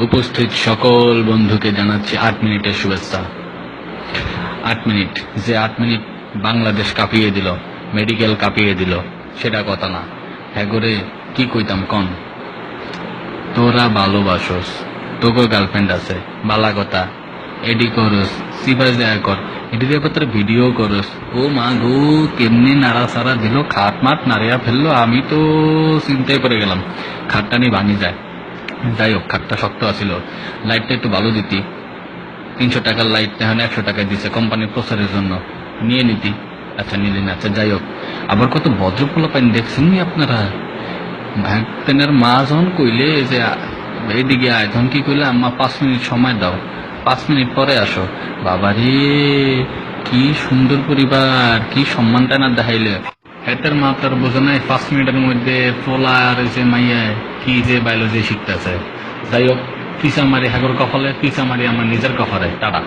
উপস্থিত সকল বন্ধুকে জানাচ্ছি 8 মিনিটের শুভেচ্ছা। 8 মিনিট, যে 8 মিনিট বাংলাদেশ কাঁপিয়ে দিল, মেডিকেল কাঁপিয়ে দিল, সেটা কথা না। হ্যাঁ করে কি কইতাম কন? তোরা ভালোবাসোস, তোকে গার্লফ্রেন্ড আছে, বালা কথা, এডি করস, সিপাস দেয়া কর, এডি দিয়ে তোর ভিডিও করস। ও মা গো, কেমনি নাড়া সারা দিল, খাট মাট নাড়িয়া ফেললো, আমি তো চিন্তায় করে গেলাম খাটটা নিয়ে ভাঙি যায়। যাই হোক, খাটটা শক্ত আছিল, লাইটটা একটু ভালো দিতি। 300 টাকার লাইট এখন 100 টাকায় দিচ্ছে কোম্পানির প্রচারের জন্য, নিয়ে নিতি। আচ্ছা নিলেন, আচ্ছা যাই হোক। আবার কত ভদ্রপোলা পাইন দেখছেন নি আপনারা? ভাগতেনের মা যখন কইলে যে এইদিকে আয়, তখন কি কইলে, আম্মা 5 মিনিট সময় দাও, 5 মিনিট পরে আসো। বাবারে, কি সুন্দর পরিবার, কি সম্মানটা না দেখাইলে। হেতের মা তার বোঝে নাই 5 মিনিটের মধ্যে পোলা আর যে মাইয়া কি যে বায়োলজি শিখতেছে। যাই হোক, পিছা মারি হাগর কপালে, পিছা মারি আমার নিজের কপালে। টাটা।